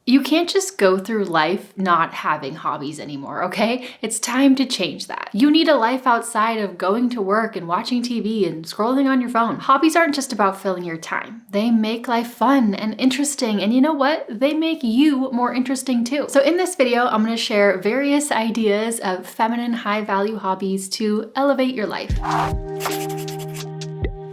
You can't just go through life not having hobbies anymore, okay? It's time to change that. You need a life outside of going to work and watching TV and scrolling on your phone. Hobbies aren't just about filling your time. They make life fun and interesting, and you know what? They make you more interesting too. So in this video, I'm gonna share various ideas of feminine high-value hobbies to elevate your life.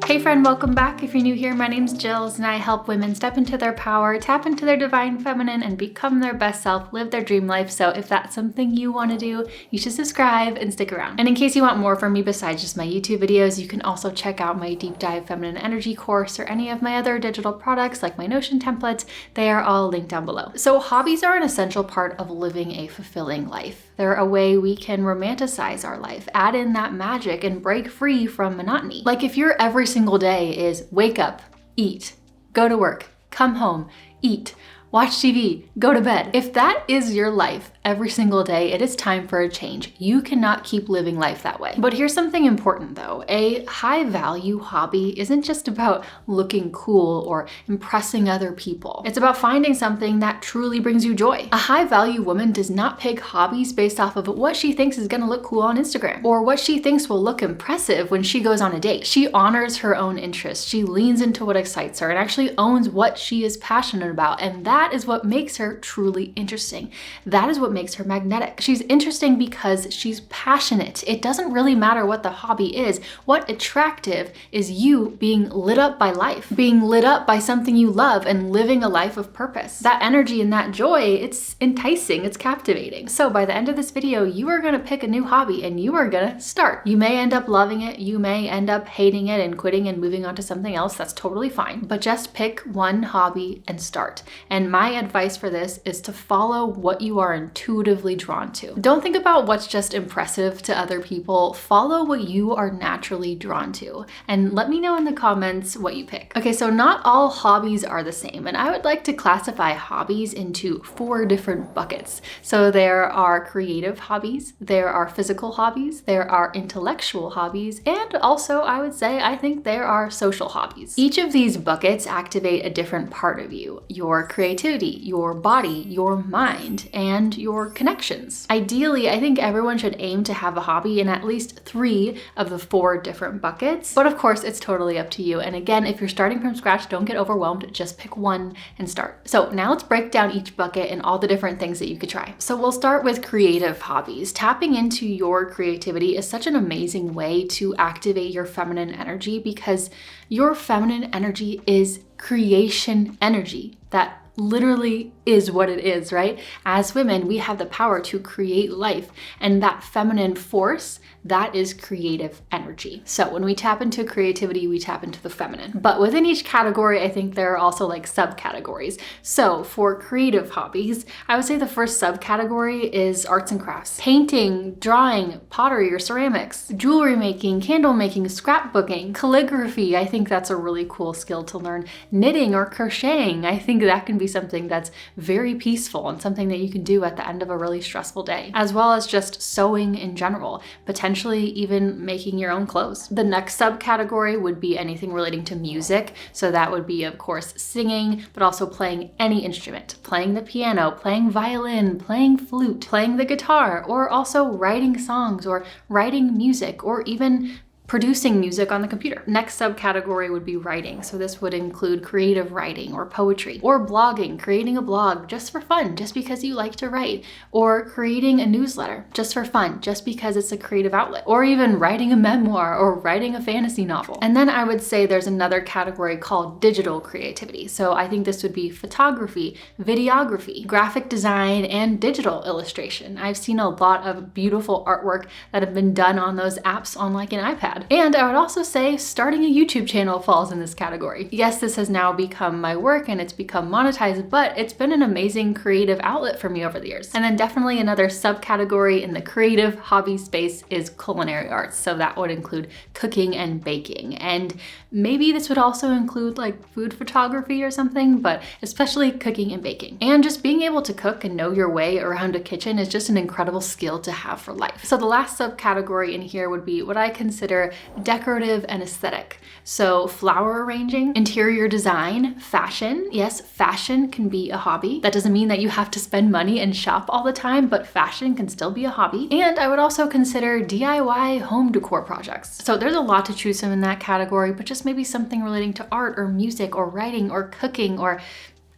Hey friend, welcome back. If you're new here, my name's Jillz and I help women step into their power, tap into their divine feminine, and become their best self, live their dream life. So if that's something you want to do, you should subscribe and stick around. And in case you want more from me besides just my YouTube videos, you can also check out my deep dive feminine energy course or any of my other digital products like my Notion templates. They are all linked down below. So hobbies are an essential part of living a fulfilling life. They're a way we can romanticize our life, add in that magic, and break free from monotony. Like if your every single day is wake up, eat, go to work, come home, eat, watch TV, go to bed. If that is your life every single day, it is time for a change. You cannot keep living life that way. But here's something important though. A high value hobby isn't just about looking cool or impressing other people. It's about finding something that truly brings you joy. A high value woman does not pick hobbies based off of what she thinks is gonna look cool on Instagram or what she thinks will look impressive when she goes on a date. She honors her own interests. She leans into what excites her and actually owns what she is passionate about. And that is what makes her truly interesting. That is what makes her magnetic. She's interesting because she's passionate. It doesn't really matter what the hobby is. What attractive is you being lit up by life, being lit up by something you love and living a life of purpose. That energy and that joy, it's enticing, it's captivating. So by the end of this video, you are gonna pick a new hobby and you are gonna start. You may end up loving it, you may end up hating it and quitting and moving on to something else. That's totally fine. But just pick one hobby and start. And my advice for this is to follow what you are intuitively drawn to. Don't think about what's just impressive to other people. Follow what you are naturally drawn to. And let me know in the comments what you pick. Okay, so not all hobbies are the same. And I would like to classify hobbies into 4 different buckets. So there are creative hobbies, there are physical hobbies, there are intellectual hobbies, and also I would say I think there are social hobbies. Each of these buckets activate a different part of you. Your creativity, your body, your mind, and your connections. Ideally, I think everyone should aim to have a hobby in at least 3 of the 4 different buckets. But of course, it's totally up to you. And again, if you're starting from scratch, don't get overwhelmed. Just pick one and start. So now let's break down each bucket and all the different things that you could try. So we'll start with creative hobbies. Tapping into your creativity is such an amazing way to activate your feminine energy because your feminine energy is creation energy. That literally is what it is, right? As women, we have the power to create life, and that feminine force, that is creative energy. So when we tap into creativity, we tap into the feminine. But within each category, I think there are also like subcategories. So for creative hobbies, I would say the first subcategory is arts and crafts. Painting, drawing, pottery or ceramics, jewelry making, candle making, scrapbooking, calligraphy. I think that's a really cool skill to learn. Knitting or crocheting. I think that can be something that's very peaceful and something that you can do at the end of a really stressful day, as well as just sewing in general, potentially even making your own clothes. The next subcategory would be anything relating to music. So that would be, of course, singing, but also playing any instrument, playing the piano, playing violin, playing flute, playing the guitar, or also writing songs or writing music, or even producing music on the computer. Next subcategory would be writing. So this would include creative writing or poetry or blogging, creating a blog just for fun, just because you like to write, or creating a newsletter just for fun, just because it's a creative outlet, or even writing a memoir or writing a fantasy novel. And then I would say there's another category called digital creativity. So I think this would be photography, videography, graphic design, and digital illustration. I've seen a lot of beautiful artwork that have been done on those apps on like an iPad. And I would also say starting a YouTube channel falls in this category. Yes, this has now become my work and it's become monetized, but it's been an amazing creative outlet for me over the years. And then definitely another subcategory in the creative hobby space is culinary arts. So that would include cooking and baking. And maybe this would also include like food photography or something, but especially cooking and baking. And just being able to cook and know your way around a kitchen is just an incredible skill to have for life. So the last subcategory in here would be what I consider consider decorative and aesthetic. So flower arranging, interior design, fashion. Yes, fashion can be a hobby. That doesn't mean that you have to spend money and shop all the time, but fashion can still be a hobby. And I would also consider DIY home decor projects. So there's a lot to choose from in that category, but just maybe something relating to art or music or writing or cooking or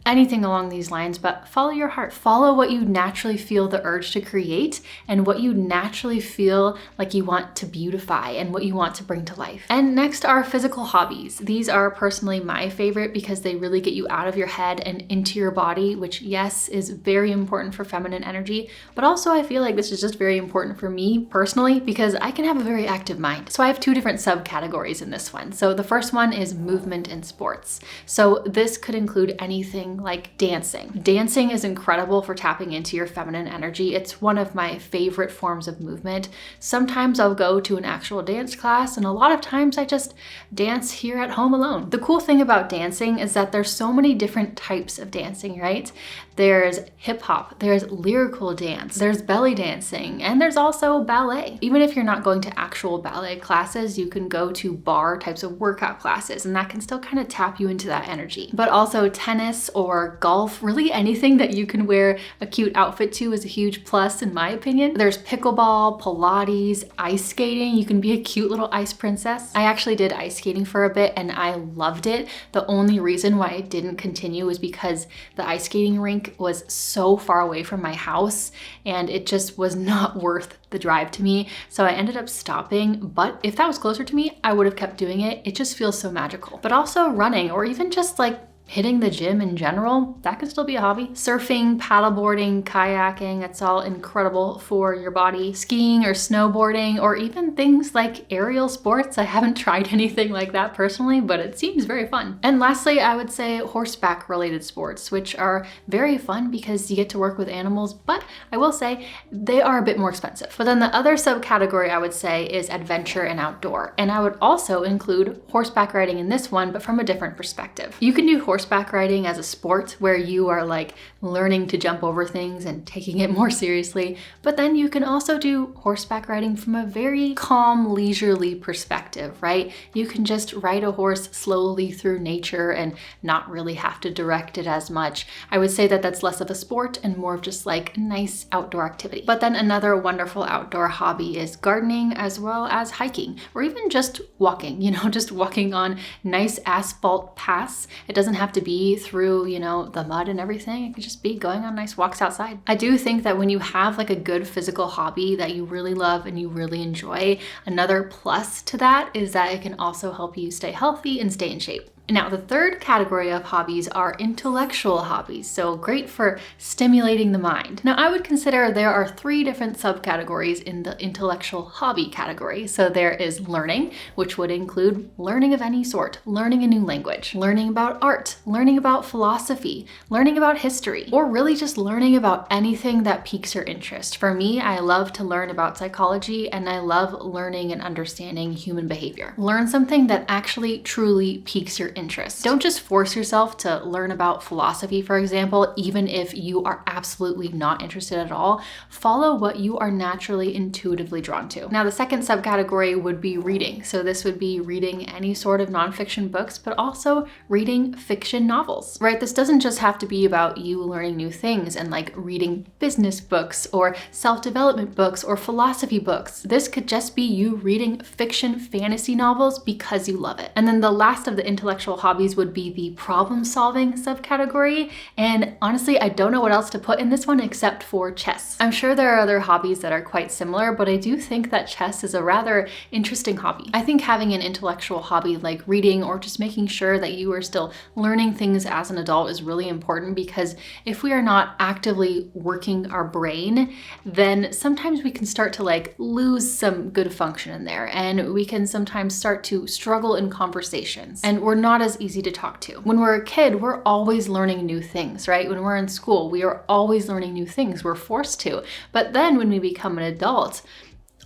anything along these lines, but follow your heart. Follow what you naturally feel the urge to create and what you naturally feel like you want to beautify and what you want to bring to life. And next are physical hobbies. These are personally my favorite because they really get you out of your head and into your body, which yes, is very important for feminine energy, but also I feel like this is just very important for me personally because I can have a very active mind. So I have two different subcategories in this one. So the first one is movement and sports. So this could include anything like dancing. Dancing is incredible for tapping into your feminine energy. It's one of my favorite forms of movement. Sometimes I'll go to an actual dance class, and a lot of times I just dance here at home alone. The cool thing about dancing is that there's so many different types of dancing, right? There's hip hop, there's lyrical dance, there's belly dancing, and there's also ballet. Even if you're not going to actual ballet classes, you can go to bar types of workout classes, and that can still kind of tap you into that energy. But also tennis or golf, really anything that you can wear a cute outfit to is a huge plus in my opinion. There's pickleball, Pilates, ice skating. You can be a cute little ice princess. I actually did ice skating for a bit and I loved it. The only reason why I didn't continue was because the ice skating rink was so far away from my house and it just was not worth the drive to me. So I ended up stopping, but if that was closer to me, I would have kept doing it. It just feels so magical. But also running or even just like hitting the gym in general, that can still be a hobby. Surfing, paddleboarding, kayaking, it's all incredible for your body. Skiing or snowboarding, or even things like aerial sports. I haven't tried anything like that personally, but it seems very fun. And lastly, I would say horseback related sports, which are very fun because you get to work with animals, but I will say they are a bit more expensive. But then the other subcategory I would say is adventure and outdoor. And I would also include horseback riding in this one, but from a different perspective. You can do horseback riding as a sport where you are like learning to jump over things and taking it more seriously, but then you can also do horseback riding from a very calm, leisurely perspective, right? You can just ride a horse slowly through nature and not really have to direct it as much. I would say that that's less of a sport and more of just like a nice outdoor activity. But then another wonderful outdoor hobby is gardening as well as hiking, or even just walking, just walking on nice asphalt paths. It doesn't have to be through, the mud and everything. It could just be going on nice walks outside. I do think that when you have like a good physical hobby that you really love and you really enjoy, another plus to that is that it can also help you stay healthy and stay in shape. Now, the third category of hobbies are intellectual hobbies, so great for stimulating the mind. Now, I would consider there are three different subcategories in the intellectual hobby category. So there is learning, which would include learning of any sort, learning a new language, learning about art, learning about philosophy, learning about history, or really just learning about anything that piques your interest. For me, I love to learn about psychology and I love learning and understanding human behavior. Learn something that actually truly piques your interest. Don't just force yourself to learn about philosophy, for example, even if you are absolutely not interested at all. Follow what you are naturally intuitively drawn to. Now, the second subcategory would be reading. So this would be reading any sort of nonfiction books, but also reading fiction novels, right? This doesn't just have to be about you learning new things and like reading business books or self-development books or philosophy books. This could just be you reading fiction fantasy novels because you love it. And then the last of the intellectual hobbies would be the problem solving subcategory. And honestly, I don't know what else to put in this one except for chess. I'm sure there are other hobbies that are quite similar, but I do think that chess is a rather interesting hobby. I think having an intellectual hobby like reading or just making sure that you are still learning things as an adult is really important, because if we are not actively working our brain, then sometimes we can start to like lose some good function in there, and we can sometimes start to struggle in conversations, and we're not as easy to talk to. When we're a kid, we're always learning new things, right? When we're in school, we are always learning new things. We're forced to. But then when we become an adult,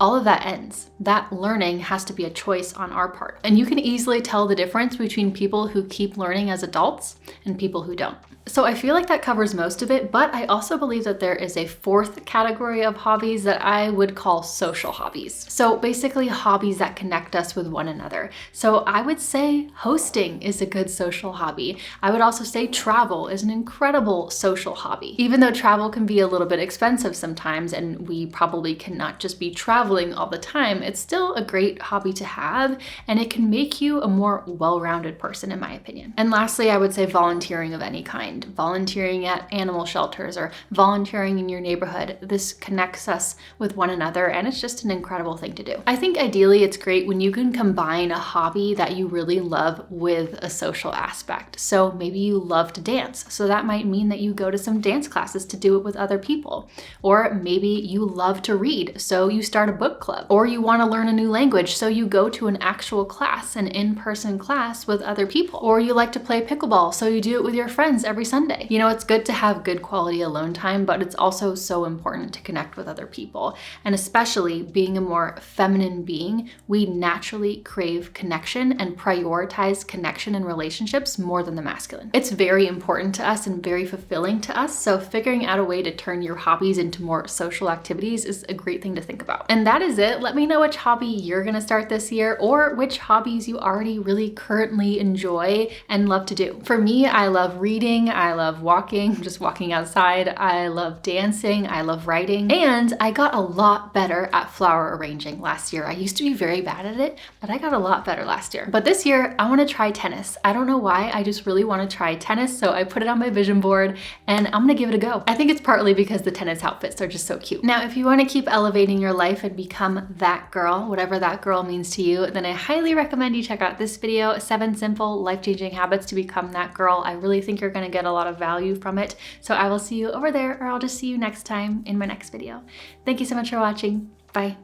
all of that ends. That learning has to be a choice on our part. And you can easily tell the difference between people who keep learning as adults and people who don't. So I feel like that covers most of it, but I also believe that there is a fourth category of hobbies that I would call social hobbies. So basically hobbies that connect us with one another. So I would say hosting is a good social hobby. I would also say travel is an incredible social hobby. Even though travel can be a little bit expensive sometimes, and we probably cannot just be traveling all the time, it's still a great hobby to have, and it can make you a more well-rounded person, in my opinion. And lastly, I would say volunteering of any kind. Volunteering at animal shelters or volunteering in your neighborhood. This connects us with one another, and it's just an incredible thing to do. I think ideally it's great when you can combine a hobby that you really love with a social aspect. So maybe you love to dance, so that might mean that you go to some dance classes to do it with other people. Or maybe you love to read, so you start a book club. Or you want to learn a new language, so you go to an actual class, an in-person class with other people. Or you like to play pickleball, so you do it with your friends every Sunday. You know, it's good to have good quality alone time, but it's also so important to connect with other people. And especially being a more feminine being, we naturally crave connection and prioritize connection and relationships more than the masculine. It's very important to us and very fulfilling to us. So figuring out a way to turn your hobbies into more social activities is a great thing to think about. And that is it. Let me know which hobby you're gonna start this year, or which hobbies you already really currently enjoy and love to do. For me, I love reading, I love walking, just walking outside. I love dancing. I love writing. And I got a lot better at flower arranging last year. I used to be very bad at it, but I got a lot better last year. But this year, I want to try tennis. I don't know why. I just really want to try tennis. So I put it on my vision board and I'm going to give it a go. I think it's partly because the tennis outfits are just so cute. Now, if you want to keep elevating your life and become that girl, whatever that girl means to you, then I highly recommend you check out this video, 7 simple life-changing habits to become that girl. I really think you're going to get a lot of value from it. So I will see you over there, or I'll just see you next time in my next video. Thank you so much for watching. Bye.